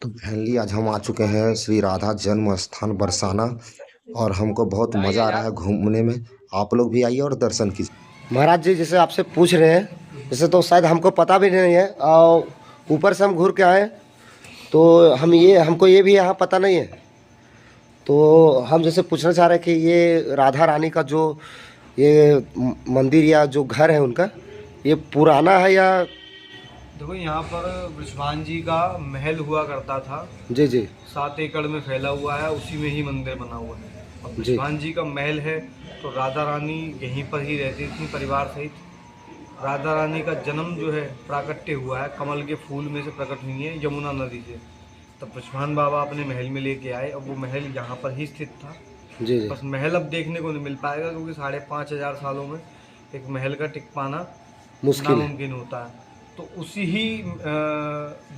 तो फाइनली आज हम आ चुके हैं श्री राधा जन्म स्थान बरसाना। और हमको बहुत मज़ा आ रहा है घूमने में। आप लोग भी आइए और दर्शन कीजिए। महाराज जी जैसे आपसे पूछ रहे हैं, जैसे तो शायद हमको पता भी नहीं है, और ऊपर से हम घूर के आए, तो हमको ये भी यहाँ पता नहीं है। तो हम जैसे पूछना चाह रहे हैं कि ये राधा रानी का जो ये मंदिर या जो घर है उनका, ये पुराना है या? देखो, यहाँ पर वृषभान जी का महल हुआ करता था। जी जी 7 एकड़ में फैला हुआ है, उसी में ही मंदिर बना हुआ है। और जी वृषभान जी का महल है, तो राधा रानी यहीं पर ही रहती थी परिवार सहित। राधा रानी का जन्म जो है प्राकट्य हुआ है, कमल के फूल में से प्रकट हुई है यमुना नदी से। तब वृषभान बाबा अपने महल में लेके आए, और वो महल यहाँ पर ही स्थित था। जी जी बस महल अब देखने को नहीं मिल पाएगा, क्योंकि 5,500 सालों में एक महल का टिक पाना मुश्किल है। नामुमकिन होता है। तो उसी ही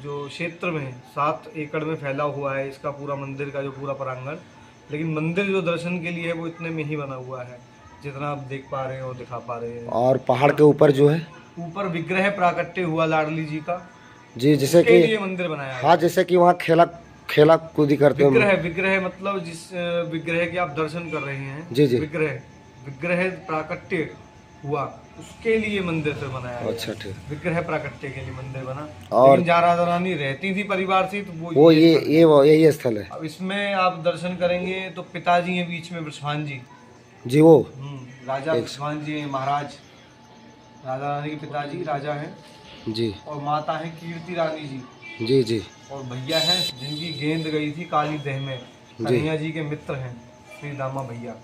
जो क्षेत्र में 7 एकड़ में फैला हुआ है इसका पूरा मंदिर का जो पूरा प्रांगण। लेकिन मंदिर जो दर्शन के लिए है वो इतने में ही बना हुआ है, जितना आप देख पा रहे हैं और दिखा पा रहे हैं। और पहाड़ के ऊपर जो है, ऊपर विग्रह प्राकट्य हुआ लाडली जी का, जी जैसे उसके कि लिए मंदिर बनाया हाँ, जैसे कि वहाँ खेला खेला कूदी करते विग्रह हैं। विग्रह मतलब जिस विग्रह के आप दर्शन कर रहे हैं, जी जी विग्रह विग्रह प्राकट्य हुआ, उसके लिए मंदिर फिर बनाया गया। अच्छा ठीक। विग्रह प्राकट्य के लिए मंदिर बना। और लेकिन जहाँ राधा रानी रहती थी परिवार से, तो वो ये स्थल है। यही स्थल है। अब इसमें आप दर्शन करेंगे तो पिताजी हैं बीच में, वृषभान जी। जी वो राजा वृषभान जी हैं, महाराज। राधा रानी के पिताजी राजा हैं, जी और माता है कीर्ति रानी जी। जी जी और भैया हैं जिनकी गेंद गई थी काली देह में, कन्हैया जी के मित्र हैं श्री दामा भैया।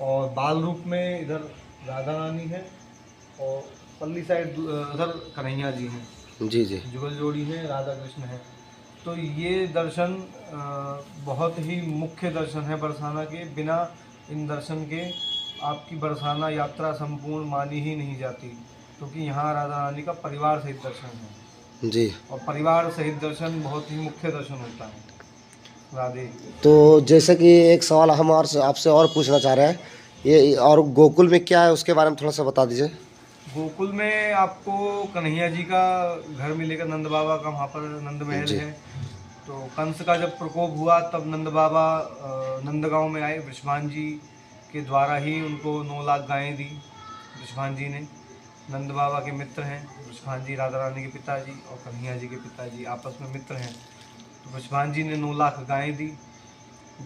और बाल रूप में इधर राधा रानी है, और पल्ली साइड उधर कन्हैया जी हैं। जी जी जुगल जोड़ी है, राधा कृष्ण है। तो ये दर्शन बहुत ही मुख्य दर्शन है बरसाना के। बिना इन दर्शन के आपकी बरसाना यात्रा संपूर्ण मानी ही नहीं जाती, क्योंकि यहाँ राधा रानी का परिवार सहित दर्शन है। जी। और परिवार सहित दर्शन बहुत ही मुख्य दर्शन होता है। राधे। तो जैसे कि एक सवाल हम और आपसे और पूछना चाह रहे हैं, ये और गोकुल में क्या है उसके बारे में थोड़ा सा बता दीजिए। गोकुल में आपको कन्हैया जी का घर मिलेगा, नंद बाबा का वहाँ पर नंद महल है। तो कंस का जब प्रकोप हुआ तब नंद बाबा नंदगांव में आए। वृषभान जी के द्वारा ही उनको 9 लाख गायें दी वृषभान जी ने। नंद बाबा के मित्र हैं वृषभान जी, राधा रानी के पिताजी, और कन्हैया जी के पिताजी आपस में मित्र हैं। तो वृषभान जी ने 9 लाख गायें दी,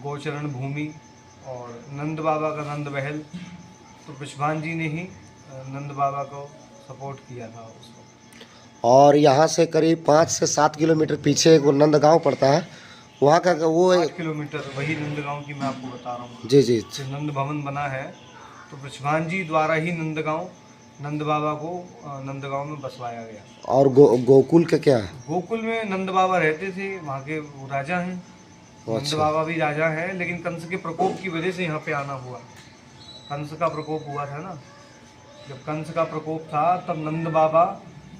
गोचरण भूमि, और नंद बाबा का नंद महल। तो वृषभान जी ने ही नंद बाबा को सपोर्ट किया था उस वक्त। और यहाँ से करीब 5 से 7 किलोमीटर पीछे एक नंदगांव पड़ता है, वहाँ का वो 5 किलोमीटर वही नंदगांव की मैं आपको बता रहा हूँ। जी जी जो नंद भवन बना है, तो वृषभान जी द्वारा ही नंदगांव, नंद बाबा को नंदगांव में बसवाया गया। और गोकुल का क्या है? गोकुल में नंद बाबा रहते थे, वहाँ के वो राजा हैं। नंद अच्छा। बाबा भी राजा हैं, लेकिन कंस के प्रकोप की वजह से यहाँ पे आना हुआ। कंस का प्रकोप हुआ था ना, जब कंस का प्रकोप था तब नंद बाबा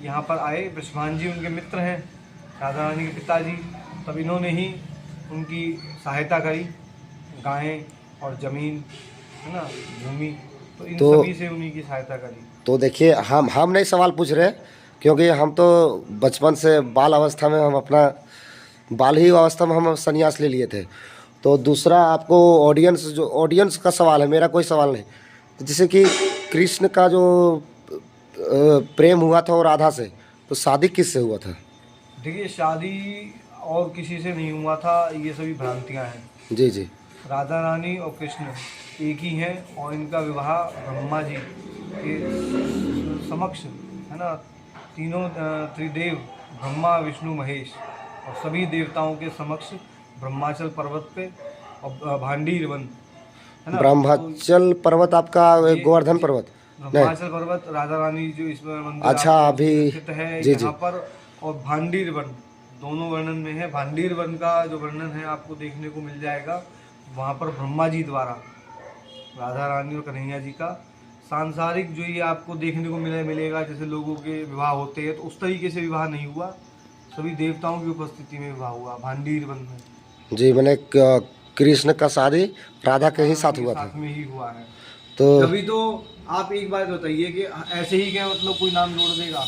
यहाँ पर आए। वृषभान जी उनके मित्र हैं, राधा रानी के पिताजी। तब इन्होंने ही उनकी सहायता करी, गायें और ज़मीन है ना, भूमि, तो इन सभी से उन्हीं की सहायता करी। तो देखिए, हम नहीं सवाल पूछ रहे, क्योंकि हम तो बचपन से बाल अवस्था में हम अपना बाल ही अवस्था में हम संन्यास ले लिए थे। तो दूसरा आपको ऑडियंस का सवाल है, मेरा कोई सवाल नहीं। तो जैसे कि कृष्ण का जो प्रेम हुआ था वो राधा से, तो शादी किससे हुआ था? देखिए, शादी और किसी से नहीं हुआ था, ये सभी भ्रांतियाँ हैं। जी जी राधा रानी और कृष्ण एक ही हैं, और इनका विवाह ब्रह्मा जी के समक्ष है ना। तीनों त्रिदेव ब्रह्मा विष्णु महेश और सभी देवताओं के समक्ष ब्रह्माचल पर्वत पे, और भांडीर वन है ना। ब्रह्माचल पर्वत आपका गोवर्धन पर्वत? ब्रह्माचल पर्वत राधा रानी जो इसमें मंदिर अच्छा अभी स्थित है जी यहाँ पर। और भांडीर वन दोनों वर्णन में है। भांडीर वन का जो वर्णन है आपको देखने को मिल जाएगा, वहाँ पर ब्रह्मा जी द्वारा राधा रानी और कन्हैया जी का सांसारिक जो ये आपको देखने को मिलेगा, जैसे लोगों के विवाह होते हैं, तो उस तरीके से विवाह नहीं हुआ, सभी देवताओं की उपस्थिति में विवाह हुआ भांडीर वन में। जी, मैंने कृष्ण का शादी राधा के ही साथ हुआ था, साथ में ही हुआ है। तो तभी तो आप एक बात बताइए कि ऐसे ही क्या मतलब कोई नाम जोड़ देगा?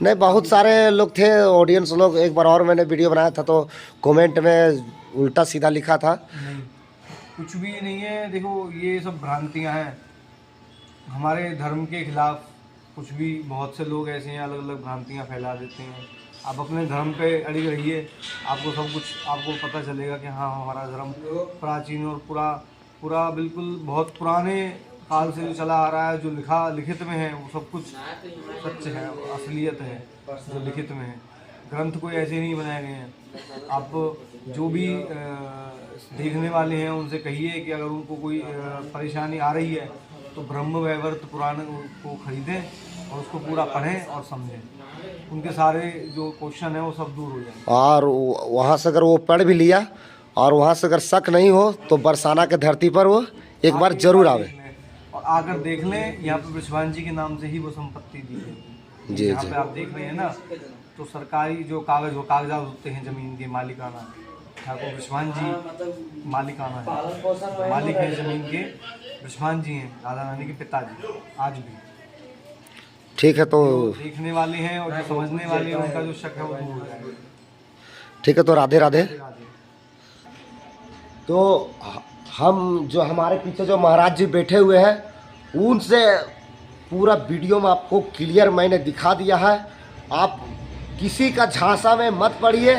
नहीं, बहुत सारे लोग थे ऑडियंस लोग। एक बार और मैंने वीडियो बनाया था तो कमेंट में उल्टा सीधा लिखा था। नहीं, कुछ भी नहीं है। देखो ये सब भ्रांतियां हैं हमारे धर्म के खिलाफ। कुछ भी, बहुत से लोग ऐसे हैं अलग अलग भ्रांतियां फैला देते हैं। आप अपने धर्म पे अड़िग रहिए, आपको सब कुछ आपको पता चलेगा कि हाँ हमारा धर्म प्राचीन और पूरा बिल्कुल बहुत पुराने काल से जो चला आ रहा है। जो लिखित में है वो सब कुछ सच है, असलियत है जो लिखित में है। ग्रंथ कोई ऐसे नहीं बनाए गए हैं। आप जो भी देखने वाले हैं उनसे कहिए कि अगर उनको कोई परेशानी आ रही है तो ब्रह्म वैवर्त पुराण को खरीदें और उसको पूरा पढ़ें और समझें। उनके सारे जो क्वेश्चन है वो सब दूर हो जाएंगे। और वहाँ से अगर वो पढ़ भी लिया और वहाँ से अगर शक नहीं हो तो बरसाना के धरती पर वो एक बार जरूर आवे और आकर देख लें। यहाँ पे वृषभान जी के नाम से ही वो संपत्ति दी है। जी यहाँ जी। पे आप देख रहे हैं ना, तो सरकारी जो कागजात होते हैं जमीन के मालिकाना, ठाकुर वृषभान जी मालिकाना है, मालिक है जमीन के वृषभान जी हैं, राधा रानी के पिताजी। आज भी ठीक है, तो देखने वाले हैं और जो समझने वाले हैं उनका जो शक है वो दूर हो जाएगा। ठीक है, तो राधे राधे। राधे। तो हम जो हमारे पीछे जो महाराज जी बैठे हुए हैं उनसे पूरा वीडियो में आपको क्लियर मैंने दिखा दिया है। आप किसी का झांसा में मत पड़िए।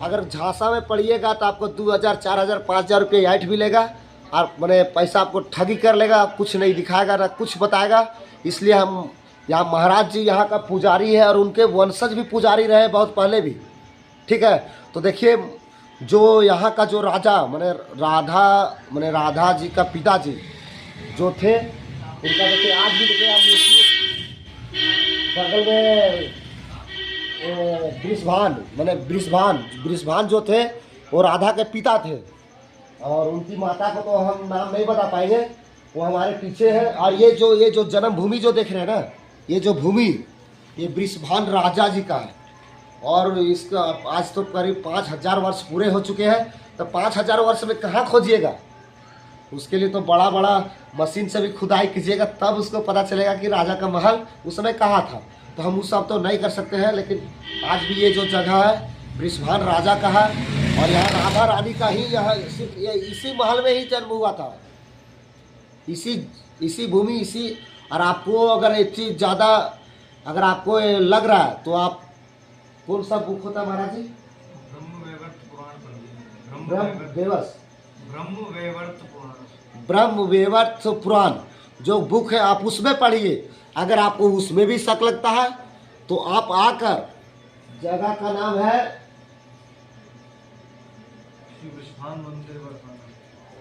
अगर झांसा में पड़िएगा तो आपको 2000, 4000, 5000 रुपये ऐंठ भी लेगा और मैंने पैसा आपको ठगी कर लेगा। कुछ नहीं दिखाएगा ना कुछ बताएगा। इसलिए हम यहाँ महाराज जी यहाँ का पुजारी है और उनके वंशज भी पुजारी रहे बहुत पहले भी। ठीक है, तो देखिए जो यहाँ का जो राजा मैंने राधा जी का पिताजी जो थे उनका देखिए आज भी देखिए आप बगल में बृषभान जो थे वो राधा के पिता थे और उनकी माता को तो हम नाम नहीं बता पाएंगे, वो हमारे पीछे है। और ये जो जन्म भूमि जो देख रहे हैं ना, ये जो भूमि ये बृषभान राजा जी का है और इसका आज तो करीब 5000 वर्ष पूरे हो चुके हैं। तो 5000 वर्ष में कहाँ खोजिएगा, उसके लिए तो बड़ा बड़ा मशीन से भी खुदाई कीजिएगा तब उसको पता चलेगा कि राजा का महल उस समय कहाँ था। तो हम उस सब तो नहीं कर सकते हैं, लेकिन आज भी ये जो जगह है बृषभान राजा का है और यहाँ राधा रानी का ही यहाँ इसी महल में ही जन्म हुआ था, इसी भूमि इसी। और आपको अगर एक चीज़ ज़्यादा अगर आपको लग रहा है तो आप कौन सा बुक होता है महाराज जी? ब्रह्मवैवर्त पुराण जो बुक है आप उसमें पढ़िए। अगर आपको उसमें भी शक लगता है तो आप आकर, जगह का नाम है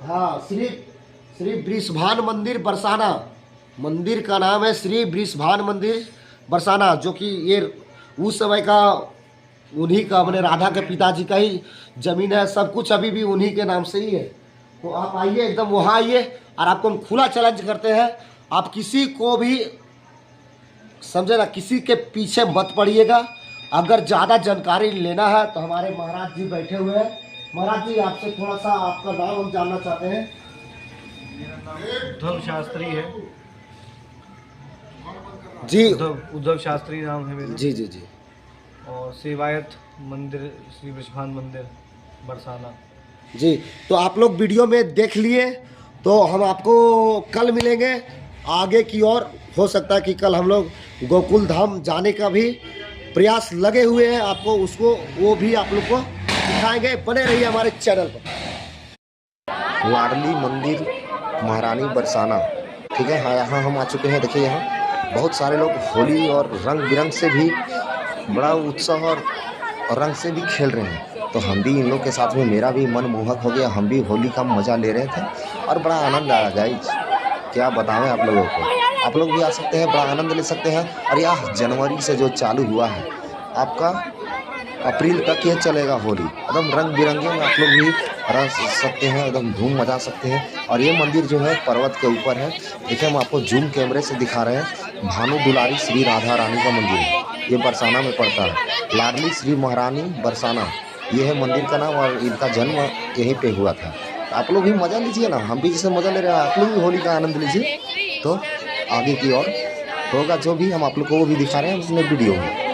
हाँ श्री बृषभान मंदिर बरसाना। मंदिर का नाम है श्री बृषभान मंदिर बरसाना, जो कि ये उस समय का उन्हीं का अपने राधा के पिताजी का ही जमीन है। सब कुछ अभी भी उन्हीं के नाम से ही है। तो आप आइए, एकदम वहाँ आइए और आपको हम खुला चैलेंज करते हैं। आप किसी को भी समझे ना, किसी के पीछे मत पड़िएगा। अगर ज़्यादा जानकारी लेना है तो हमारे महाराज जी बैठे हुए हैं। महाराज जी आपसे थोड़ा सा आपका नाम हम जानना चाहते हैं। मेरा नाम उद्धव शास्त्री है जी। उद्धव शास्त्री नाम है मेरा। जी जी जी। और सेवायत मंदिर श्री बृषभान मंदिर बरसाना। जी, तो आप लोग वीडियो में देख लिए, तो हम आपको कल मिलेंगे आगे की ओर। हो सकता है कि कल हम लोग गोकुल धाम जाने का भी प्रयास लगे हुए हैं, आपको उसको वो भी आप लोग को दिखाएंगे। बने रहिए हमारे चैनल पर। लाडली मंदिर महारानी बरसाना, ठीक है। हाँ, यहाँ हम आ चुके हैं। देखिए यहाँ बहुत सारे लोग होली और रंग बिरंग से भी बड़ा उत्साह और रंग से भी खेल रहे हैं। तो हम भी इन लोग के साथ में, मेरा भी मन मोहक हो गया। हम भी होली का मज़ा ले रहे थे और बड़ा आनंद आया गाइस, क्या बताएं आप लोगों को। आप लोग भी आ सकते हैं, बड़ा आनंद ले सकते हैं। और यह जनवरी से जो चालू हुआ है आपका अप्रैल तक ये चलेगा होली। एकदम रंग बिरंगे में आप लोग भी रह सकते हैं, एकदम धूम मचा सकते हैं। और ये मंदिर जो है पर्वत के ऊपर है। देखिए हम आपको जूम कैमरे से दिखा रहे हैं। भानु दुलारी श्री राधा रानी का मंदिर है, ये बरसाना में पड़ता है। लाडली श्री महारानी बरसाना ये है मंदिर का नाम और इनका जन्म यहीं पे हुआ था। आप लोग भी मज़ा लीजिए ना, हम भी जैसे मज़ा ले रहे हैं आप लोग भी होली का आनंद लीजिए। तो आगे की ओर होगा जो भी हम आप लोग को वो भी दिखा रहे हैं उसमें वीडियो में।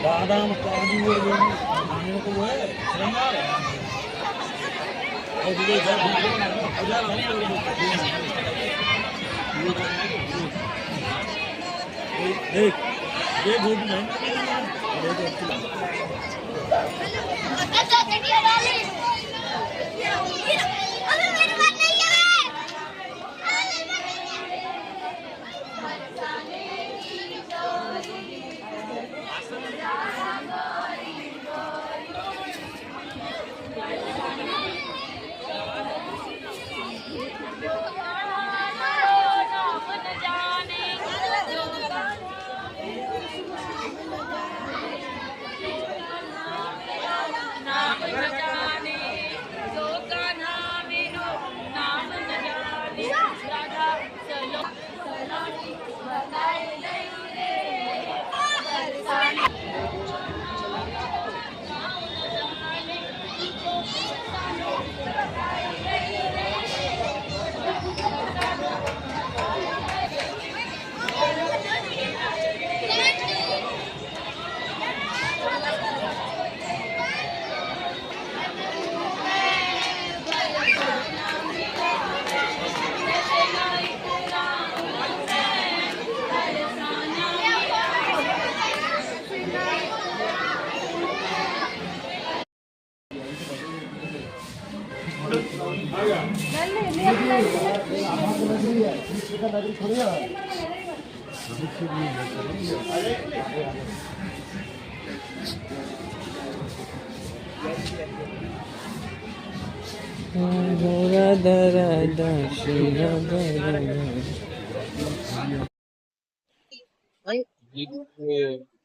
बादाम काजू को है श्रृंगार और देख ये भूख नहीं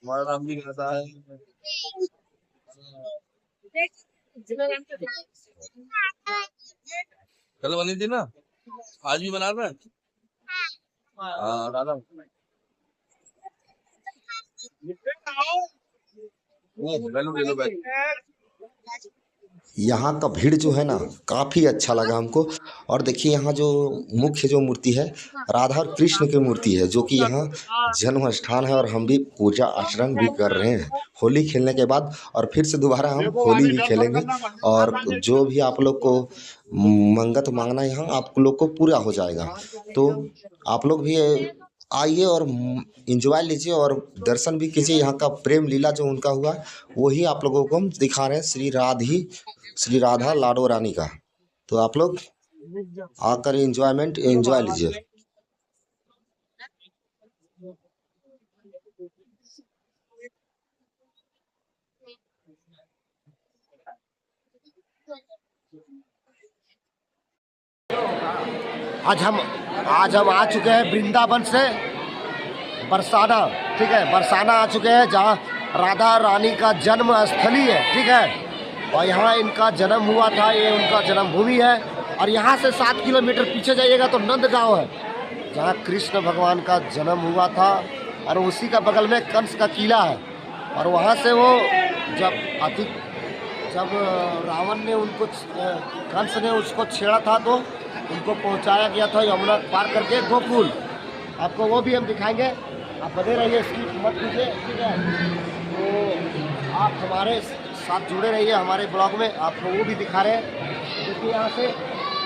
हमारा नाम भी कहता है कल बनी थी ना आज भी बना रहे हैं हाँ दादा ले लो बैठ यहाँ का भीड़ जो है ना काफ़ी अच्छा लगा हमको। और देखिए यहाँ जो मुख्य जो मूर्ति है राधा और कृष्ण की मूर्ति है, जो कि यहाँ जन्म स्थान है। और हम भी पूजा आचरण भी कर रहे हैं होली खेलने के बाद, और फिर से दोबारा हम होली भी खेलेंगे। और जो भी आप लोग को मंगत मांगना यहाँ आप लोग को पूरा हो जाएगा। तो आप लोग भी आइए और एंजॉय लीजिए और दर्शन भी कीजिए। यहाँ का प्रेम लीला जो उनका हुआ वही आप लोगों को हम दिखा रहे हैं, श्री राधा लाडो रानी का। तो आप लोग आकर एंजॉय लीजिए। आज हम आ चुके हैं वृंदावन से बरसाना, ठीक है। बरसाना आ चुके हैं जहाँ राधा रानी का जन्म स्थली है, ठीक है। और यहाँ इनका जन्म हुआ था, ये उनका जन्मभूमि है। और यहाँ से 7 किलोमीटर पीछे जाइएगा तो नंदगांव है, जहाँ कृष्ण भगवान का जन्म हुआ था। और उसी का बगल में कंस का किला है। और वहाँ से वो जब रावण ने उनको कंस ने उसको छेड़ा था तो उनको पहुंचाया गया था यमुना पार करके गोकुल। आपको वो भी हम दिखाएंगे, आप बने रहिए, इसकी मत कीजिए, ठीक है। तो आप हमारे साथ जुड़े रहिए हमारे ब्लॉग में, आपको वो भी दिखा रहे हैं। देखिए यहाँ से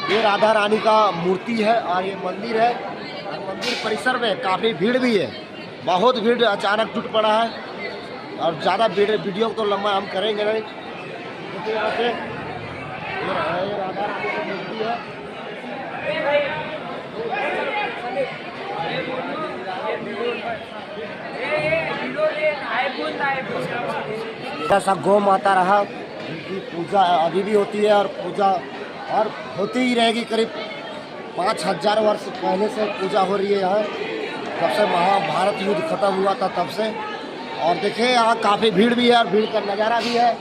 ये राधा रानी का मूर्ति है और ये मंदिर है, और मंदिर परिसर में काफ़ी भीड़ भी है, बहुत भीड़ अचानक जुट पड़ा है। और ज़्यादा वीडियो तो लंबा हम करेंगे नहीं। देखिए यहाँ से ये राधा रानी की मूर्ति है। ऐसा गौ माता रहा, उनकी पूजा अभी भी होती है और पूजा और होती ही रहेगी। करीब 5000 वर्ष पहले से पूजा हो रही है यहाँ, जब से महाभारत युद्ध खत्म हुआ था तब से। और देखिए यहाँ काफ़ी भीड़ भी है और भीड़ का नज़ारा भी है।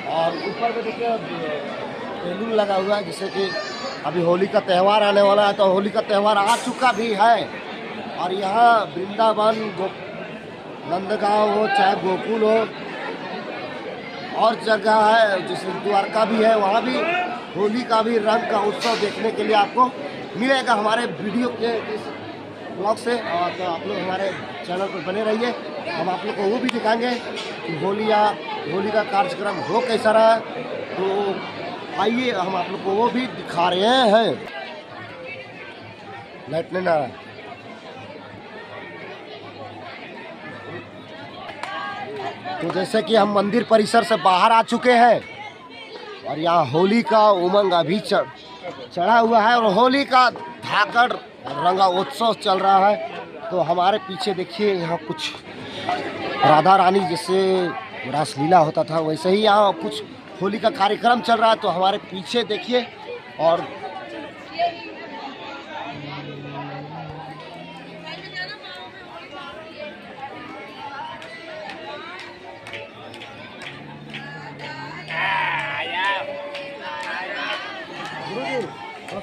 और ऊपर में देखिए बैलून लगा हुआ है, जिससे कि अभी होली का त्यौहार आने वाला है, तो होली का त्यौहार आ चुका भी है। और यहाँ वृंदावन नंदगांव हो चाहे गोकुल हो और जगह है, जैसे द्वारका भी है, वहाँ भी होली का भी रंग का उत्सव देखने के लिए आपको मिलेगा हमारे वीडियो के इस ब्लॉग से। और तो आप लोग हमारे चैनल पर बने रहिए, हम आप लोग को वो भी दिखाएंगे कि होली का कार्यक्रम हो कैसा रहा। तो आइए हम आप लोग को वो भी दिखा रहे हैं। लाइट नहीं आ रहा, तो जैसे कि हम मंदिर परिसर से बाहर आ चुके हैं और यहाँ होली का उमंग अभी चढ़ा हुआ है और होली का धाकड़ रंगा उत्सव चल रहा है। तो हमारे पीछे देखिए यहाँ कुछ राधा रानी जैसे रासलीला होता था वैसे ही यहाँ कुछ होली का कार्यक्रम चल रहा है। तो हमारे पीछे देखिए और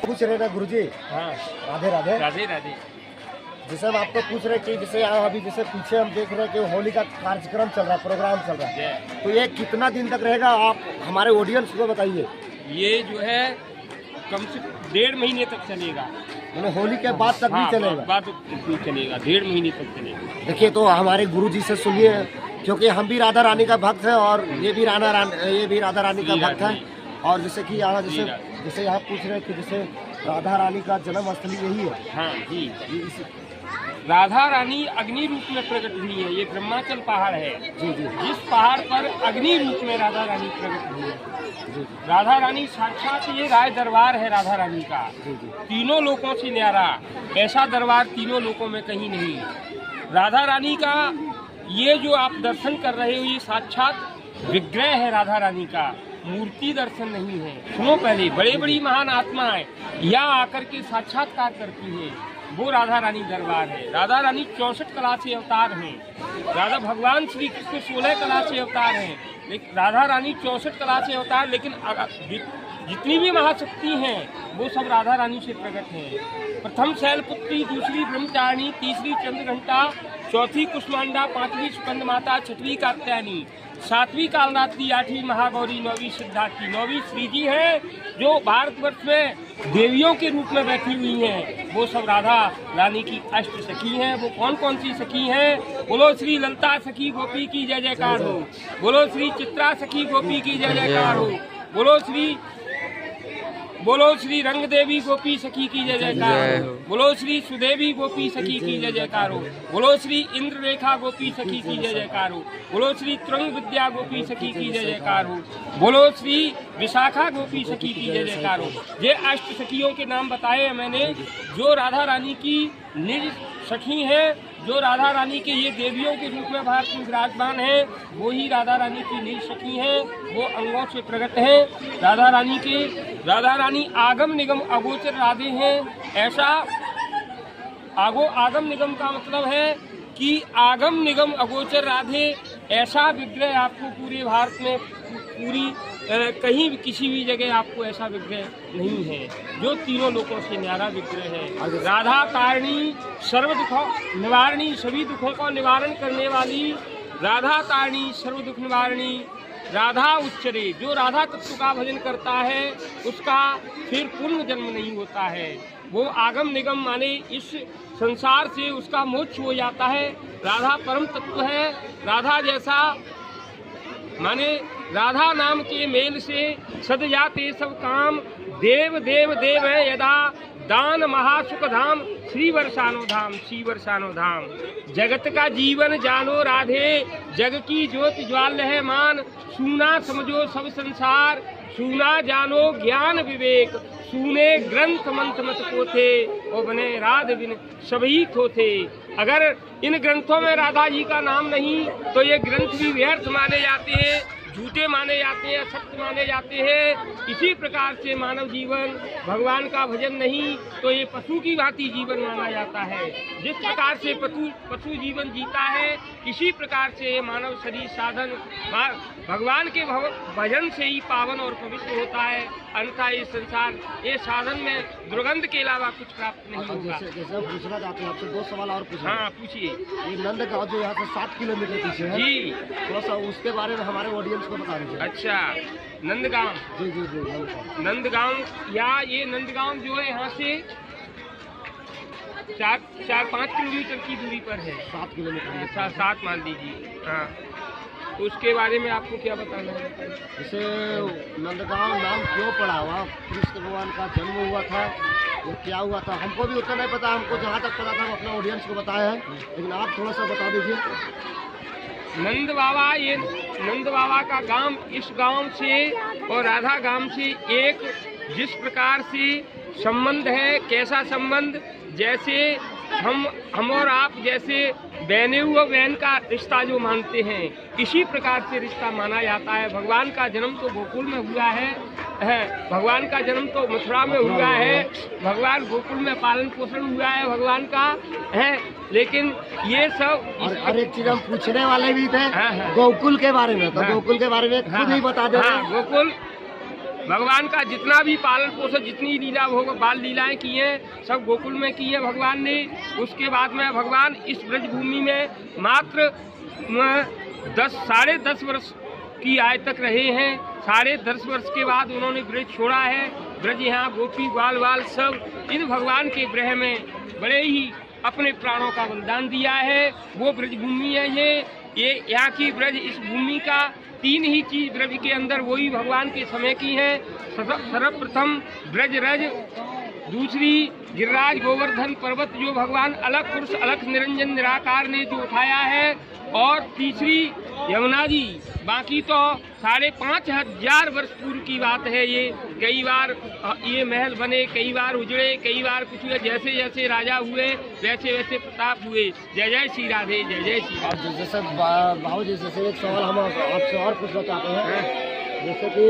पूछ रहे थे गुरुजी। हाँ, राधे राधे राधे राधे। जैसे हम आपको पूछ रहे कि जैसे यहाँ अभी जैसे पीछे हम देख रहे हैं कि होली का कार्यक्रम चल रहा है, प्रोग्राम चल रहा है, तो ये कितना दिन तक रहेगा, आप हमारे ऑडियंस को बताइए। ये जो है कम से 1.5 महीने तक चलेगा, मैंने होली के बाद तक भी चलेगा। बाद भी चलेगा, 1.5 महीने तक चलेगा। देखिए तो हमारे गुरुजी से सुनिए, क्योंकि हम भी राधा रानी का भक्त है और ये भी राधा रानी का भक्त है। और जैसे कि यहाँ जैसे यहाँ पूछ रहे हैं कि जैसे राधा रानी का जन्म स्थली यही है। हाँ जी, राधा रानी अग्नि रूप में प्रकट हुई है। ये ब्रह्माचल पहाड़ है जी जी, जिस पहाड़ पर अग्नि रूप में राधा रानी प्रकट हुई है। राधा रानी साक्षात ये राय दरबार है राधा रानी का, तीनों लोकों से न्यारा, ऐसा दरबार तीनों लोकों में कहीं नहीं। राधा रानी का ये जो आप दर्शन कर रहे हो ये साक्षात विग्रह है राधा रानी का, मूर्ति दर्शन नहीं है। सुनो, पहले बड़े बड़ी महान आत्माएं यहाँ आकर के साक्षात्कार करती है, वो राधा रानी दरबार है। राधा रानी 64 कला से अवतार हैं। राधा भगवान श्री कृष्ण 16 कला से अवतार हैं, लेकिन राधा रानी 64 कला से अवतार, लेकिन जितनी भी महाशक्ति हैं वो सब राधा रानी से प्रकट हैं। प्रथम शैलपुत्री, दूसरी ब्रह्मचारिणी, तीसरी चंद्रघंटा, चौथी कुष्मांडा, पांचवी स्कंद माता, छठवीं कात्यायनी, सातवीं कालरात्रि, आठवीं महागौरी, नौवीं सिद्धार्थी, नौवीं श्री जी हैं जो भारतवर्ष में देवियों के रूप में बैठी हुई हैं। वो सब राधा रानी की अष्ट सखी हैं। वो कौन कौन सी सखी हैं? बोलो श्री ललिता सखी गोपी की जय जयकार हो, बोलो श्री चित्रा सखी गोपी की जय जयकार हो, बोलो श्री रंग देवी गोपी सखी की जय जयकार हो, बोलो श्री सुदेवी गोपी सखी की जय जयकार हो, बोलो श्री इंद्र रेखा गोपी सखी की जय जयकार हो, बोलो श्री त्रंग विद्या गोपी सखी की जय जयकार हो, बोलो श्री विशाखा गोपी सखी की जय जयकार हो। ये अष्ट सखियों के नाम बताए मैंने, जो राधा रानी की निज सखी हैं, जो राधा रानी के ये देवियों के रूप में भारत में विराजमान है, वो ही राधा रानी की निज सखी हैं, वो अंगों से प्रकट हैं। राधा रानी आगम निगम अगोचर राधे हैं। ऐसा आगम निगम का मतलब है कि आगम निगम अगोचर राधे, ऐसा विग्रह आपको पूरे भारत में कहीं भी किसी भी जगह आपको ऐसा विग्रह नहीं है जो तीनों लोगों से न्यारा विग्रह है। राधा तारिणी सर्व दुखों निवारणी, सभी दुखों का निवारण करने वाली, राधा तारिणी सर्व दुख निवारणी, राधा उच्चरे, जो राधा तत्व का भजन करता है उसका फिर पुनः जन्म नहीं होता है। वो आगम निगम माने इस संसार से उसका मोक्ष हो जाता है। राधा परम तत्व है। राधा जैसा माने राधा नाम के मेल से सद जाते सब काम। देव देव देव है यदा दान महासुख धाम। श्री वर्षानो धाम, श्री वर्षानो धाम। जगत का जीवन जानो राधे, जग की ज्योत ज्वाल है मान। सुना समझो सब संसार, सुना जानो ज्ञान विवेक। सुने ग्रंथ मंत्र मत को थे, ओ बने राध बिन सभी थो थे। अगर इन ग्रंथों में राधा जी का नाम नहीं तो ये ग्रंथ भी व्यर्थ माने जाते हैं, झूठे माने जाते हैं, असत्य माने जाते हैं। इसी प्रकार से मानव जीवन भगवान का भजन नहीं तो ये पशु की भांति जीवन माना जाता है। जिस प्रकार से पशु जीवन जीता है इसी प्रकार से मानव शरीर साधन भगवान के भजन से ही पावन और पवित्र होता है। अन्यथा ये संसार ये साधन में दुर्गंध के अलावा कुछ प्राप्त नहीं होगा। जैसे हम पूछना चाहते हैं आपसे 2 सवाल और पूछना। हाँ पूछिए। ये नंदगांव जो यहाँ से 7 किलोमीटर पीछे है जी, थोड़ा सा उसके बारे में हमारे ऑडियंस को बता दीजिए। अच्छा, नंदगांव। जी जी जी। नंदगांव या ये नंदगांव जो है यहाँ से 4-5 किलोमीटर की दूरी पर है। 7 किलोमीटर। अच्छा 7 मान लीजिए। हाँ, तो उसके बारे में आपको क्या बताना है? जैसे नंदगांव नाम क्यों पड़ा, वहाँ कृष्ण भगवान का जन्म हुआ था, वो क्या हुआ था, हमको भी उतना नहीं पता। हमको जहाँ तक पता था हम अपने ऑडियंस को बताया है, लेकिन आप थोड़ा सा बता दीजिए। नंद बाबा, ये नंद बाबा का गांव इस गांव से और राधा गांव से एक जिस प्रकार से संबंध है, कैसा संबंध, जैसे हम और आप जैसे बहने हुए बहन का रिश्ता जो मानते हैं इसी प्रकार से रिश्ता माना जाता है। भगवान का जन्म तो गोकुल में हुआ है, भगवान का जन्म तो मथुरा में हुआ है, भगवान गोकुल में पालन पोषण हुआ है भगवान का है। लेकिन ये सब और एक चीज हम पूछने वाले भी थे गोकुल के बारे में, तो गोकुल के बारे में खुद ही बता दे। गोकुल भगवान का जितना भी पालन पोषण, जितनी लीला भोग बाल लीलाएं की हैं सब गोकुल में की है भगवान ने। उसके बाद में भगवान इस ब्रजभूमि में मात्र 10-10.5 वर्ष की आयु तक रहे हैं। 10.5 वर्ष के बाद उन्होंने ब्रज छोड़ा है। ब्रज यहाँ गोपी ग्वाल वाल सब इन भगवान के ग्रह में बड़े ही अपने प्राणों का बलिदान दिया है। वो ब्रजभूमि है ये यहाँ की ब्रज, इस भूमि का 3 ही चीज ब्रज के अंदर वही भगवान के समय की है। सर्वप्रथम ब्रज रज, दूसरी गिरिराज गोवर्धन पर्वत जो भगवान अलग पुरुष अलग निरंजन निराकार ने जो उठाया है, और तीसरी यमुना जी। बाकी तो 5,500 वर्ष पूर्व की बात है। ये कई बार ये महल बने, कई बार उजड़े, कई बार कुछ हुए, जैसे जैसे राजा हुए वैसे वैसे प्रताप हुए। जय जय श्री राधे, जय जय श्री राधे। जैसे बाबू जी जैसे एक सवाल हम आपसे और पूछना चाहते हैं, जैसे कि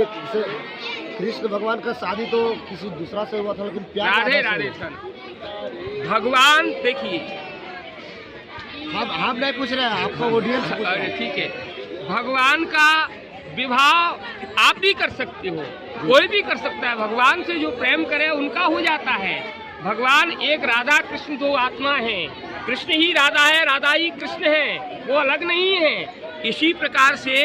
कृष्ण भगवान का शादी तो किसी दूसरा से हुआ था, लेकिन प्यार राधे राधे सर। भगवान देखिए, हम नहीं पूछ रहे हैं, आपको ऑडियंस पूछ रहे हैं। ठीक है, भगवान का विवाह आप भी कर सकते हो, कोई भी कर सकता है। भगवान से जो प्रेम करे उनका हो जाता है। भगवान एक राधा कृष्ण 2 आत्मा हैं। कृष्ण ही राधा है, राधा ही कृष्ण है, वो अलग नहीं है। इसी प्रकार से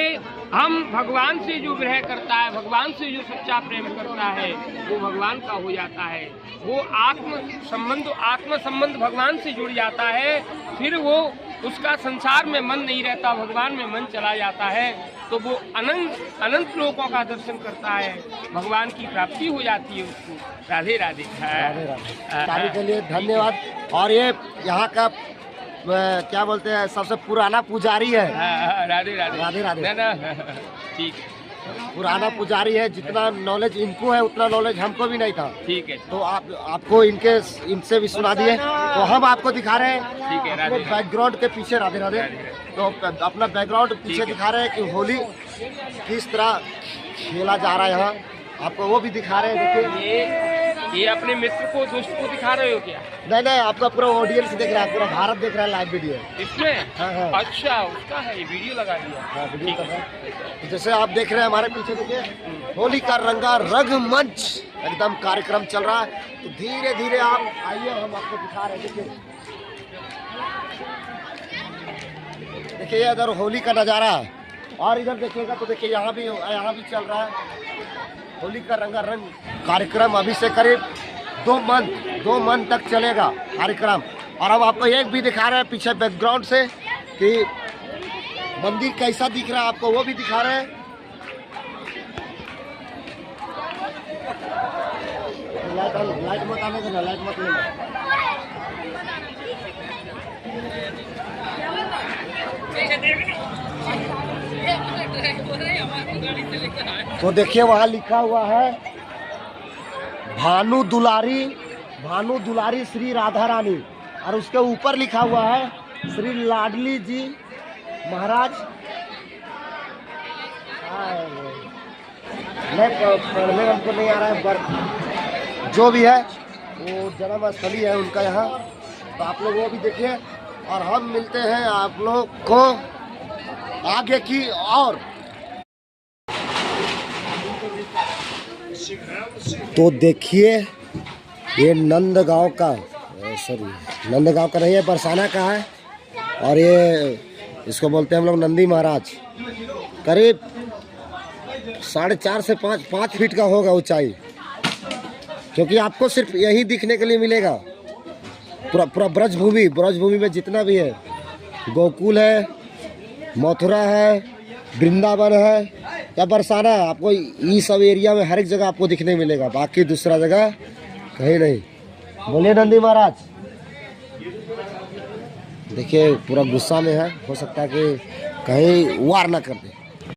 हम भगवान से जो ग्रह करता है, भगवान से जो सच्चा प्रेम करता है वो भगवान का हो जाता है। वो आत्म संबंध भगवान से जुड़ जाता है। फिर वो उसका संसार में मन नहीं रहता, भगवान में मन चला जाता है, तो वो अनंत लोकों का दर्शन करता है, भगवान की प्राप्ति हो जाती है उसको। राधे राधे। शादी के लिए धन्यवाद। और ये यहाँ का क्या बोलते हैं सबसे पुराना पुजारी है। राधे राधे। राधे राधे। ठीक, पुराना पुजारी है। जितना नॉलेज इनको है उतना नॉलेज हमको भी नहीं था। ठीक है, तो आपको इनसे भी सुना दिए, तो हम आपको दिखा रहे हैं। ठीक है, राधे। बैकग्राउंड के पीछे राधे राधे। तो अपना बैकग्राउंड पीछे दिखा रहे हैं कि होली किस तरह खेला जा रहा है यहाँ, आपको वो भी दिखा रहे हैं। देखिए ये अपने मित्र को, दोस्त को दिखा रहे हो क्या? नहीं, आपका पूरा ऑडियंस देख रहा है, पूरा भारत देख रहा है लाइव वीडियो इसमें। हाँ। अच्छा, उसका है, वीडियो लगा दिया। वीडियो कर रहा है। जैसे आप देख रहे हैं हमारे पीछे, देखिए होली का रंगा रंग मंच एकदम कार्यक्रम चल रहा है। तो धीरे धीरे आप आइए, हम आपको दिखा रहे हैं। देखिए इधर होली का नज़ारा और इधर देखिएगा तो देखिए यहाँ भी चल रहा है होली का रंगारंग कार्यक्रम। अभी से करीब 2 मंथ तक चलेगा कार्यक्रम। और अब आपको एक भी दिखा रहे हैं पीछे बैकग्राउंड से कि मंदिर कैसा दिख रहा है आपको, वो भी दिखा रहे हैं। लाइट मत आने देना, लाइट मत लेना। तो देखिए वहाँ लिखा हुआ है भानु दुलारी श्री राधा रानी, और उसके ऊपर लिखा हुआ है श्री लाडली जी महाराज। पढ़ने हमको नहीं आ रहा है, पर जो भी है वो जन्म स्थली है उनका यहाँ। तो आप लोग वो भी देखिए और हम मिलते हैं आप लोग को आगे की और। तो देखिए ये नंदगांव का नहीं है, बरसाना का है। और ये इसको बोलते हैं हम लोग नंदी महाराज। करीब 4.5 से 5 फीट का होगा ऊंचाई, क्योंकि आपको सिर्फ यही दिखने के लिए मिलेगा। पूरा ब्रजभूमि में जितना भी है, गोकुल है, मथुरा है, वृंदावन है या बरसाना है, आपको ये सब एरिया में हर एक जगह आपको दिखने मिलेगा, बाकी दूसरा जगह कहीं नहीं। बोलिए नंदी महाराज। देखिए पूरा गुस्सा में है, हो सकता है कि कहीं वार ना कर दे।